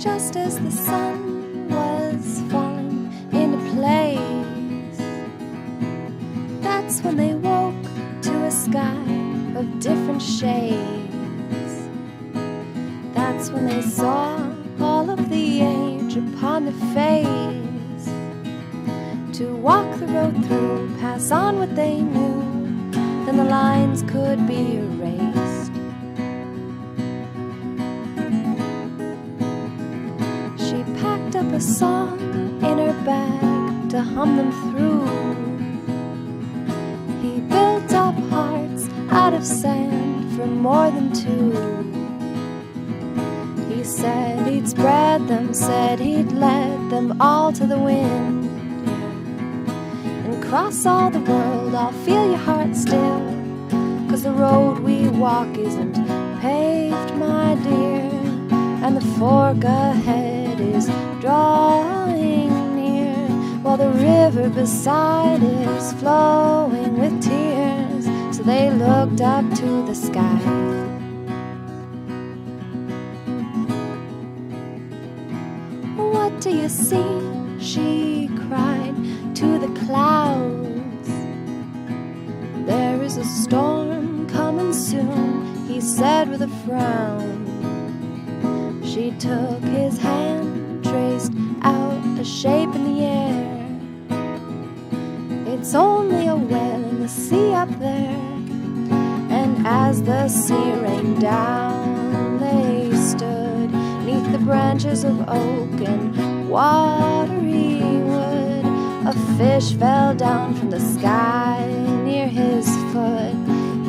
just as the sun was falling into place. That's when they woke to a sky of different shades. That's when they saw all of the age upon their face. To walk the road through, pass on what they knew, then the lines could be erased. She packed up a song in her bag to hum them through. He built up hearts out of sand for more than two. He said he'd spread them, said he'd let them all to the wind. And cross all the world, I'll feel your heart still, 'cause the road we walk isn't paved, my dear, and the fork ahead is drawing near, while the river beside is flowing with tears. So they looked up to the sky. What do you see? She cried to the clouds. There is a storm coming soon, he said with a frown. She took his hand, traced out a shape in the air. It's only a whale in the sea up there. And as the sea rained down, they stood 'neath the branches of oak and watery wood. A fish fell down from the sky near his foot.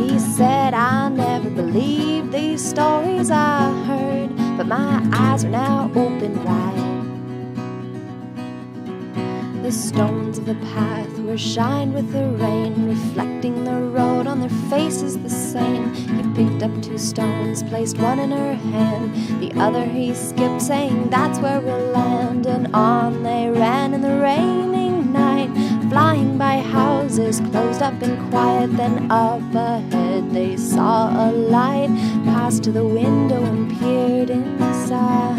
He said, I never believed these stories I heard, but my eyes are now open wide. The stones of the path were shined with the rain, reflecting the road on their faces the same. He picked up 2 stones, placed one in her hand, the other he skipped, saying, that's where we'll land. And on they ran in the raining night, flying by houses closed up and quiet. Then up ahead they saw a light, passed to the window and peered inside.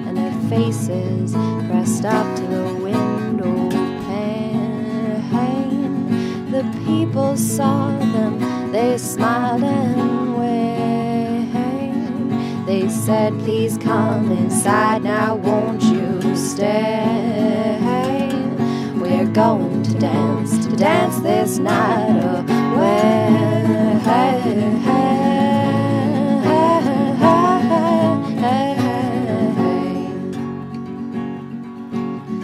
And their faces pressed up to the window pane. The people saw them, they smiled and waved. They said, please come inside now, won't you stay? We're going to dance this night away.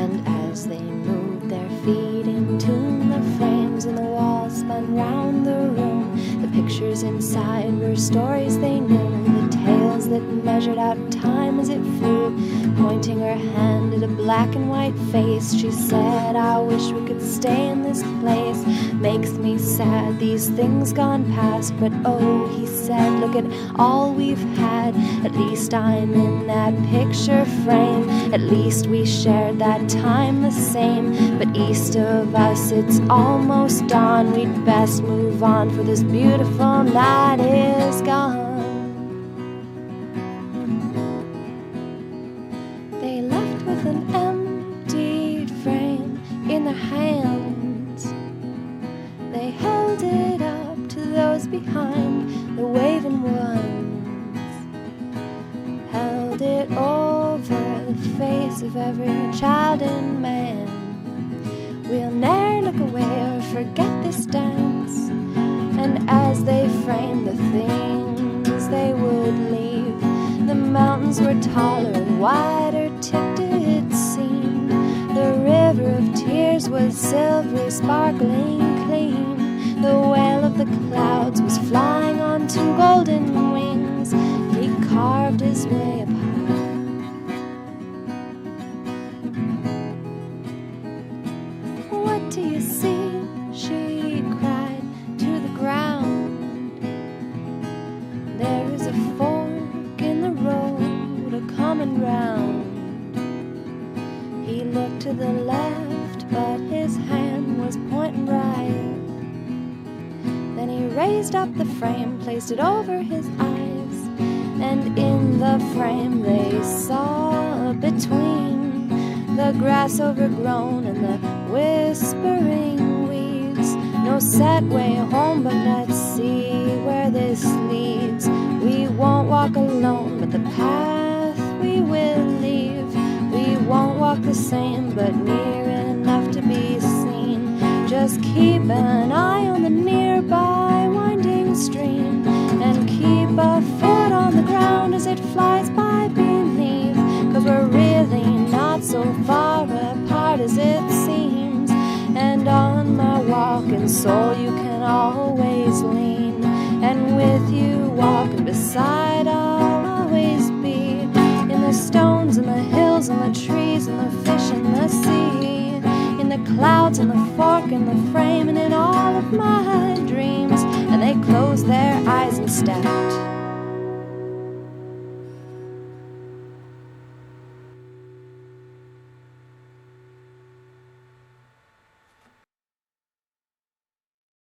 And as they moved their feet in tune, the frames and the walls spun round the room. The pictures inside were stories they knew, the tales that measured out time as it flew. Pointing her hand at a black and white face, she said, I wish we could stay in this place. Makes me sad, these things gone past. But oh, he said, look at all we've had. At least I'm in that picture frame. At least we shared that time the same. But east of us it's almost dawn. We'd best move on, for this beautiful night is gone. They left with an empty frame in their hands. They held it up to those behind, the waving ones. Held it over the face of every child and man. We'll ne'er look away or forget this dance. And as they framed the things they would leave, the mountains were taller and wider tipped, it seemed. The river of tears was silvery, sparkling clean. The wail of the clouds was flying on 2 golden wings. He carved his way apart. What do you see? She cried to the ground. There is a fork in the road, a coming round. He looked to the left, but his hand was pointing right. Then he raised up the frame, placed it over his eyes, and in the frame they saw between the grass overgrown and the whispering weeds. No set way home, but let's see where this leads. We won't walk alone, but the path we will leave. We won't walk the same, but near enough to be seen. Just keep an eye on the nearby winding stream, and keep a foot on the ground as it flies by beneath. 'Cause we're really not so far apart as it seems. And on my walking soul you can always lean, and with you walking beside I'll always be. In the stones and the hills and the trees and the fish and the sea, in the clouds and the fork and the frame, and in all of my dreams. And they close their eyes and step